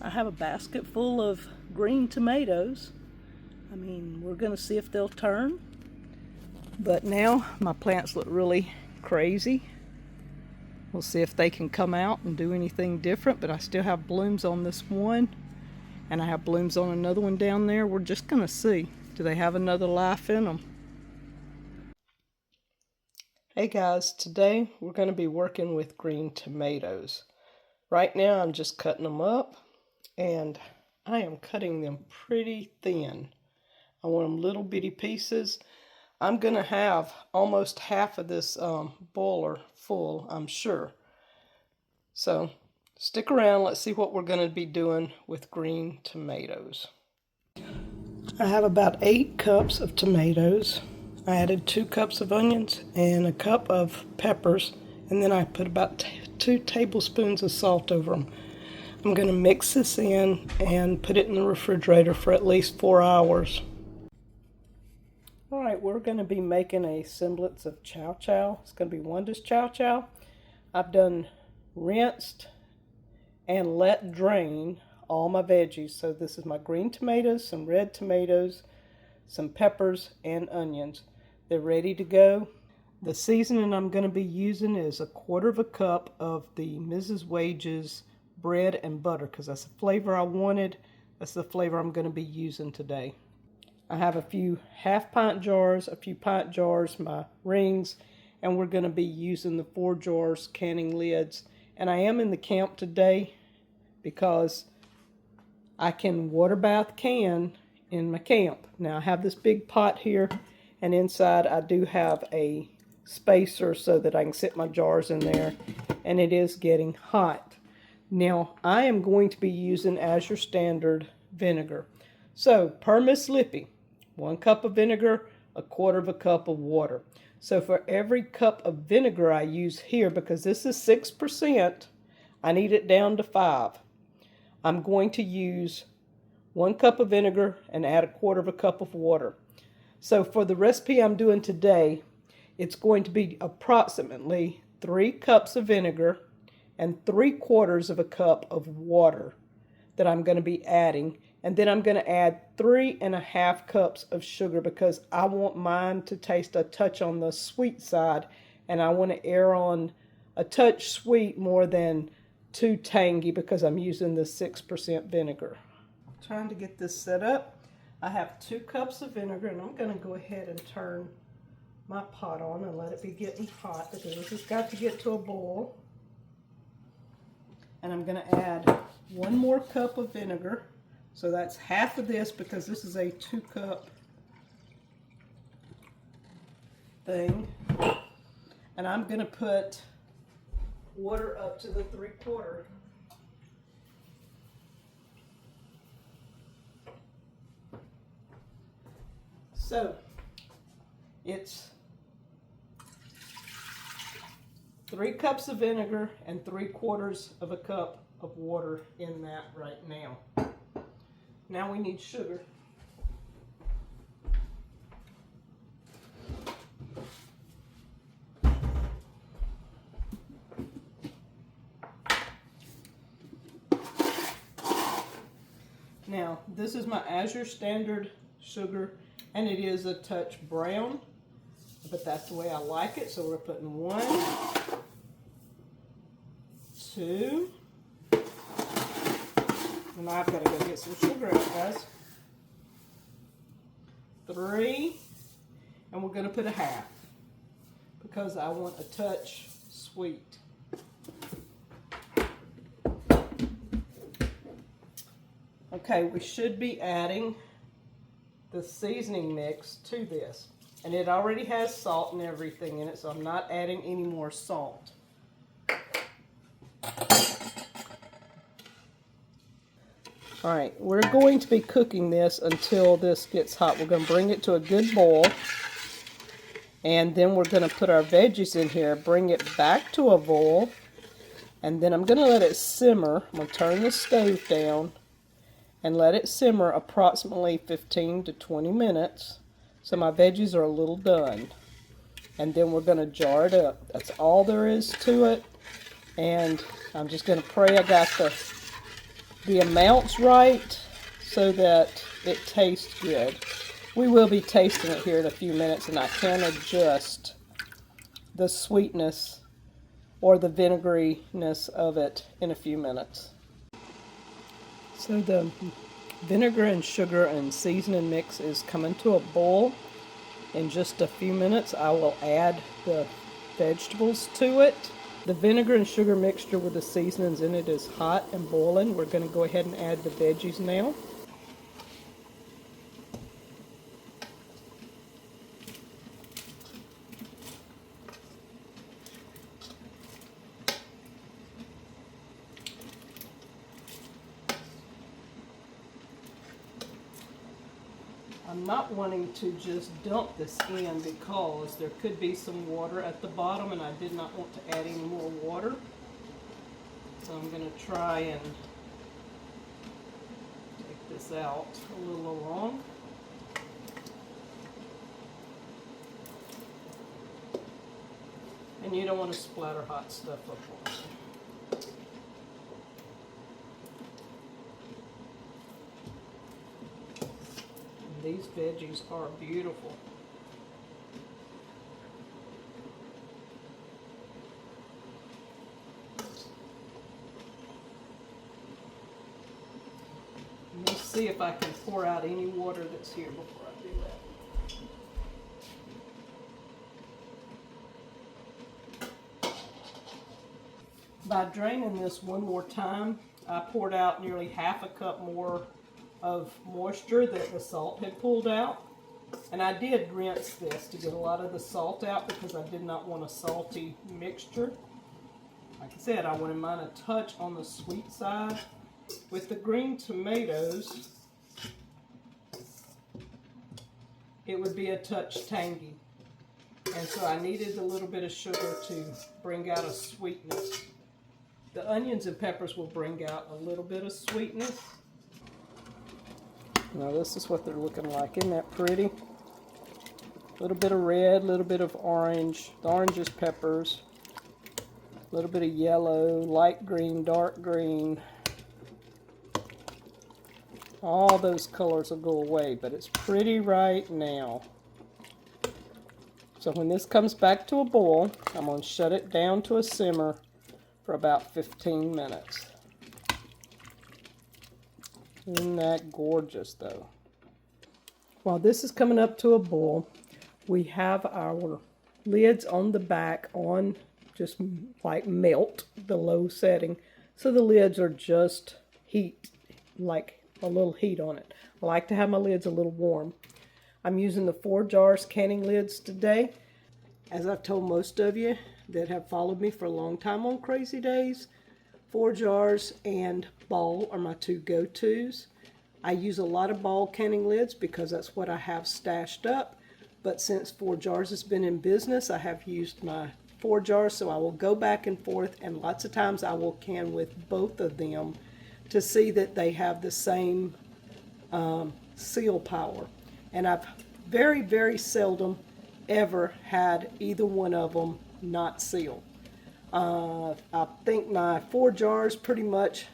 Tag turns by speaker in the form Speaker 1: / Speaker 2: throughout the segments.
Speaker 1: I have a basket full of green tomatoes. I mean, we're gonna see if they'll turn. But now my plants look really crazy. We'll see if they can come out and do anything different, but I still have blooms on this one, and I have blooms on another one down there. We're just gonna see. Do they have another life in them? Hey guys, today we're gonna be working with green tomatoes. Right now I'm just cutting them up, and I am cutting them pretty thin. I want them little bitty pieces. I'm going to have almost half of this boiler full, I'm sure. So stick around, let's see what we're going to be doing with green tomatoes. I have about 8 cups of tomatoes. I added 2 cups of onions and a cup of peppers, and then I put about 2 tablespoons of salt over them. I'm going to mix this in and put it in the refrigerator for at least 4 hours. Alright, we're going to be making a semblance of Chow Chow. It's going to be Wanda's Chow Chow. I've done rinsed and let drain all my veggies. So this is my green tomatoes, some red tomatoes, some peppers, and onions. They're ready to go. The seasoning I'm going to be using is 1/4 cup of the Mrs. Wages bread and butter, because that's the flavor I wanted. That's the flavor I'm going to be using today. I have a few half-pint jars, a few pint jars, my rings, and we're going to be using the ForJars canning lids. And I am in the camp today because I can water bath can in my camp. Now I have this big pot here, and inside I do have a spacer so that I can sit my jars in there, and it is getting hot. Now I am going to be using as your standard vinegar. So per Miss Lippy, 1 cup of vinegar, 1/4 cup of water. So for every cup of vinegar I use here, because this is 6%, I need it down to 5. I'm going to use 1 cup of vinegar and add 1/4 cup of water. So for the recipe I'm doing today, it's going to be approximately 3 cups of vinegar and 3/4 cup of water that I'm going to be adding. And then I'm going to add 3½ cups of sugar, because I want mine to taste a touch on the sweet side, and I want to err on a touch sweet more than too tangy, because I'm using the 6% vinegar. Trying to get this set up. I have 2 cups of vinegar, and I'm going to go ahead and turn my pot on and let it be getting hot, because this has got to get to a boil. And I'm going to add 1 more cup of vinegar. So that's half of this, because this is a 2-cup thing. And I'm going to put water up to the 3/4. So it's 3 cups of vinegar and 3/4 cup of water in that right now. Now we need sugar. Now, this is my Azure standard sugar, and it is a touch brown, but that's the way I like it. So we're putting 1, 2, and I've got to go get some sugar out, guys. 3, and we're going to put 1/2, because I want a touch sweet. Okay, we should be adding the seasoning mix to this, and it already has salt and everything in it, so I'm not adding any more salt. Alright, we're going to be cooking this until this gets hot. We're going to bring it to a good boil, and then we're going to put our veggies in here, bring it back to a boil, and then I'm going to let it simmer. I'm going to turn the stove down and let it simmer approximately 15 to 20 minutes, so my veggies are a little done. And then we're going to jar it up. That's all there is to it, and I'm just going to pray I got the the amounts right so that it tastes good. We will be tasting it here in a few minutes, and I can adjust the sweetness or the vinegariness of it in a few minutes. So the vinegar and sugar and seasoning mix is coming to a boil. In just a few minutes, I will add the vegetables to it. The vinegar and sugar mixture with the seasonings in it is hot and boiling. We're going to go ahead and add the veggies now. I'm not wanting to just dump this in because there could be some water at the bottom and I did not want to add any more water. So I'm going to try and take this out a little along. And you don't want to splatter hot stuff up on it. These veggies are beautiful. Let me see if I can pour out any water that's here before I do that. By draining this one more time, I poured out nearly half a cup more of moisture that the salt had pulled out. And I did rinse this to get a lot of the salt out because I did not want a salty mixture. Like I said, I wanted mine a touch on the sweet side. With the green tomatoes, it would be a touch tangy. And so I needed a little bit of sugar to bring out a sweetness. The onions and peppers will bring out a little bit of sweetness. Now this is what they're looking like. Isn't that pretty? A little bit of red, a little bit of orange. The orange is peppers. A little bit of yellow, light green, dark green. All those colors will go away, but it's pretty right now. So when this comes back to a boil, I'm going to shut it down to a simmer for about 15 minutes. Isn't that gorgeous though? While this is coming up to a boil, we have our lids on the back on just like melt, the low setting. So the lids are just heat, like a little heat on it. I like to have my lids a little warm. I'm using the ForJars canning lids today. As I've told most of you that have followed me for a long time on Crazy Days, ForJars and Ball are my two go-tos. I use a lot of Ball canning lids because that's what I have stashed up. But since ForJars has been in business, I have used my ForJars, so I will go back and forth, and lots of times I will can with both of them to see that they have the same seal power. And I've very, very seldom ever had either one of them not seal. I think my ForJars pretty much,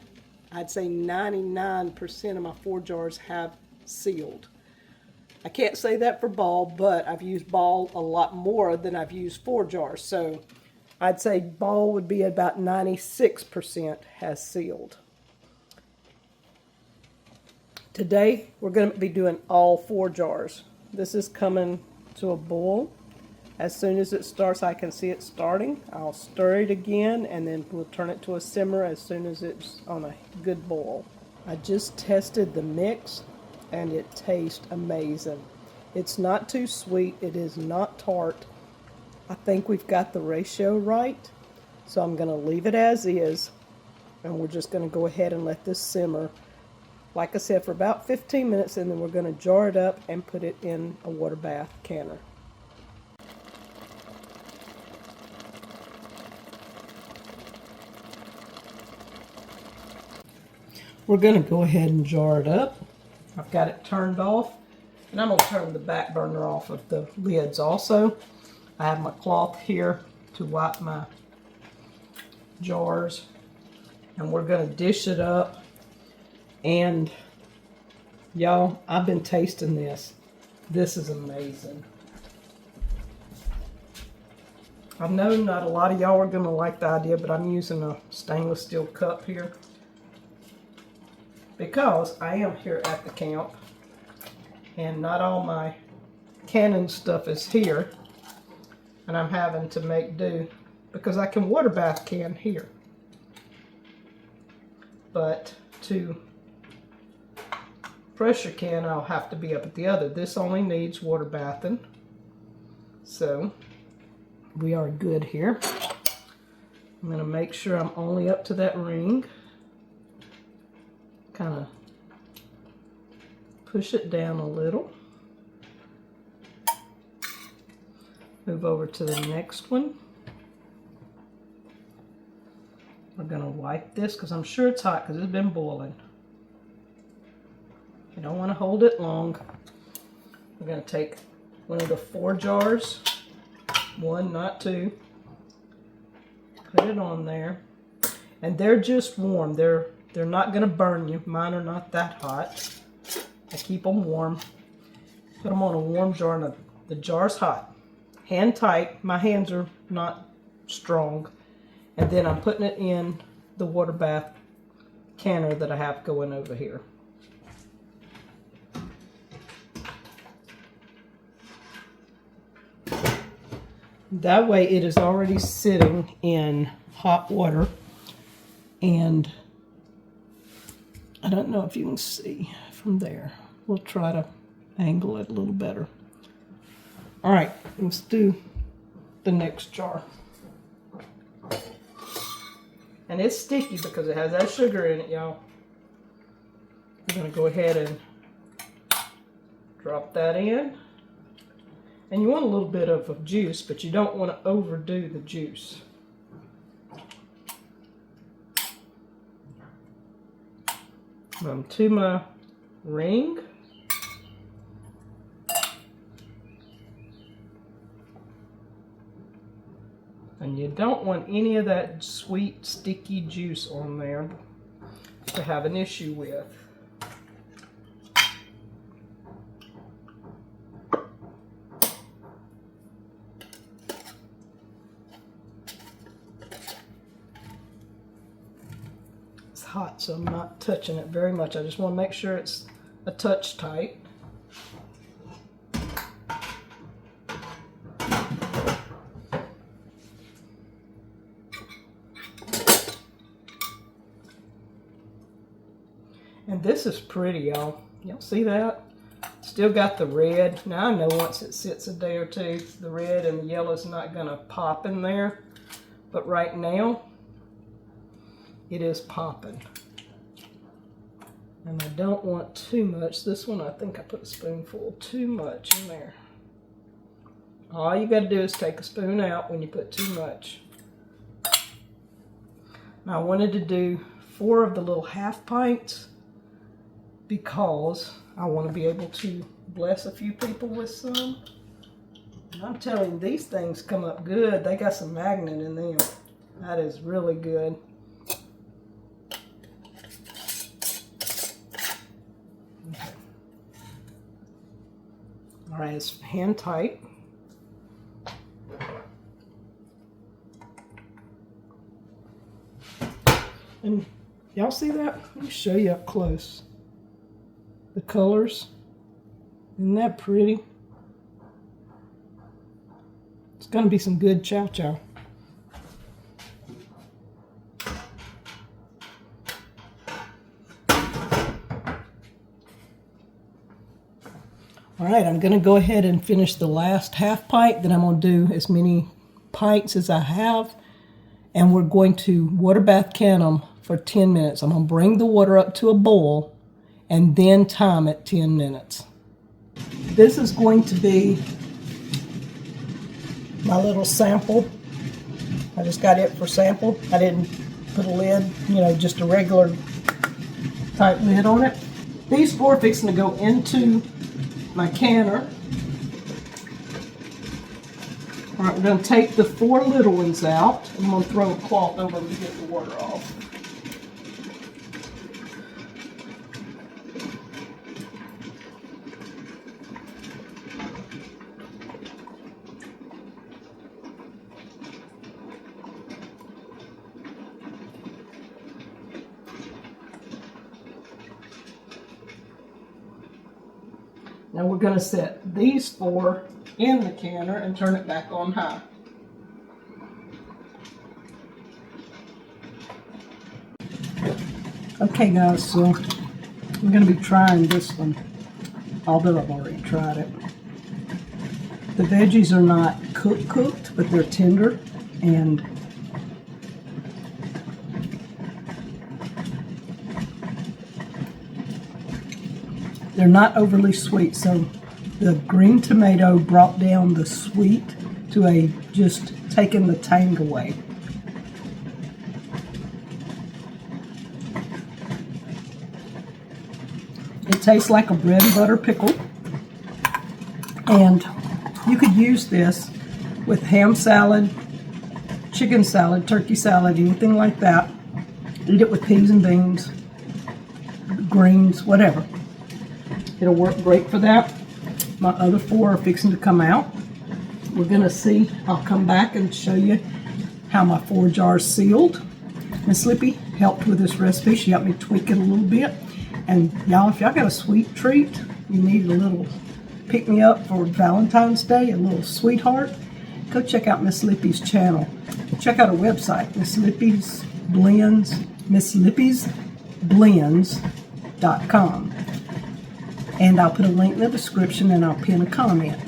Speaker 1: I'd say 99% of my ForJars have sealed. I can't say that for Ball, but I've used Ball a lot more than I've used ForJars. So I'd say Ball would be about 96% has sealed. Today we're going to be doing all ForJars. This is coming to a boil. As soon as it starts, I can see it starting. I'll stir it again and then we'll turn it to a simmer as soon as it's on a good boil. I just tested the mix and it tastes amazing. It's not too sweet. It is not tart. I think we've got the ratio right. So I'm going to leave it as is and we're just going to go ahead and let this simmer, like I said, for about 15 minutes, and then we're going to jar it up and put it in a water bath canner. We're going to go ahead and jar it up. I've got it turned off, and I'm going to turn the back burner off of the lids also. I have my cloth here to wipe my jars, and we're going to dish it up And y'all, I've been tasting this. This is amazing. I know not a lot of y'all are going to like the idea, but I'm using a stainless steel cup here because I am here at the camp and not all my canning stuff is here, and I'm having to make do because I can water bath can here. But to pressure can, I'll have to be up at the other. This only needs water bathing. So we are good here. I'm going to make sure I'm only up to that ring. Kind of push it down a little. Move over to the next one. We're going to wipe this because I'm sure it's hot because it's been boiling. You don't want to hold it long. We're going to take one of the ForJars. One, not two. Put it on there. And they're just warm. They're not going to burn you. Mine are not that hot. I keep them warm. Put them on a warm jar, and the jar's hot. Hand tight. My hands are not strong. And then I'm putting it in the water bath canner that I have going over here. That way it is already sitting in hot water, and I don't know if you can see from there. We'll try to angle it a little better. All right, let's do the next jar. And it's sticky because it has that sugar in it, y'all. I'm gonna go ahead and drop that in. And you want a little bit of juice, but you don't want to overdo the juice. To my ring. And you don't want any of that sweet, sticky juice on there to have an issue with. Hot, so I'm not touching it very much. I just want to make sure it's a touch tight. And this is pretty, y'all. Y'all see that? Still got the red. Now I know once it sits a day or two, the red and the yellow is not going to pop in there. But right now, it is popping. And I don't want too much. This one, I think I put a spoonful too much in there. All you got to do is take a spoon out when you put too much. Now I wanted to do 4 of the little half pints because I want to be able to bless a few people with some. And I'm telling you, these things come up good. They got some magnet in them. That is really good. All right, it's hand tight. And y'all see that? Let me show you up close. The colors. Isn't that pretty? It's going to be some good chow chow. All right, I'm going to go ahead and finish the last half pint. Then I'm going to do as many pints as I have. And we're going to water bath can them for 10 minutes. I'm going to bring the water up to a boil and then time it 10 minutes. This is going to be my little sample. I just got it for sample. I didn't put a lid, just a regular type lid on it. These 4 are fixing to go into my canner. All right, we're going to take the 4 little ones out. I'm going to throw a cloth over them to get the water off. Now we're going to set these 4 in the canner and turn it back on high. Okay guys, so I'm going to be trying this one, although I've already tried it. The veggies are not cooked, but they're tender, and they're not overly sweet, so the green tomato brought down the sweet to a just taking the tang away. It tastes like a bread and butter pickle, and you could use this with ham salad, chicken salad, turkey salad, anything like that. Eat it with peas and beans, greens, whatever. It'll work great for that. My other 4 are fixing to come out. We're going to see. I'll come back and show you how my 4 jars sealed. Miss Lippy helped with this recipe. She helped me tweak it a little bit. And y'all, if y'all got a sweet treat, you need a little pick-me-up for Valentine's Day, a little sweetheart, go check out Miss Lippy's channel. Check out her website, Miss Lippy's Blends, MissLippy'sBlends.com. And I'll put a link in the description and I'll pin a comment.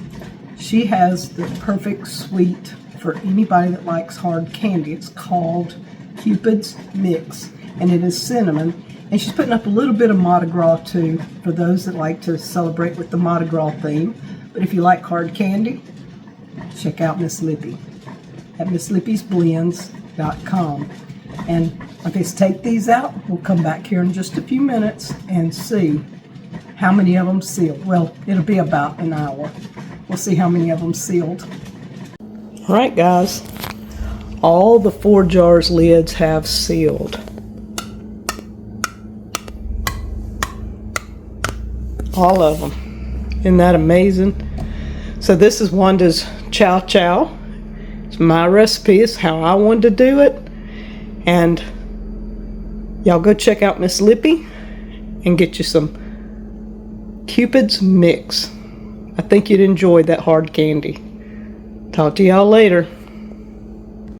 Speaker 1: She has the perfect sweet for anybody that likes hard candy. It's called Cupid's Mix, and it is cinnamon. And she's putting up a little bit of Mardi Gras too, for those that like to celebrate with the Mardi Gras theme. But if you like hard candy, check out Miss Lippy at MissLippy'sBlends.com. And I guess take these out. We'll come back here in just a few minutes and see how many of them sealed. Well, it'll be about an hour. We'll see how many of them sealed. All right, guys. All the 4 jars lids have sealed. All of them. Isn't that amazing? So this is Wanda's Chow Chow. It's my recipe. It's how I wanted to do it. And y'all go check out Miss Lippy and get you some Cupid's Mix. I think you'd enjoy that hard candy. Talk to y'all later.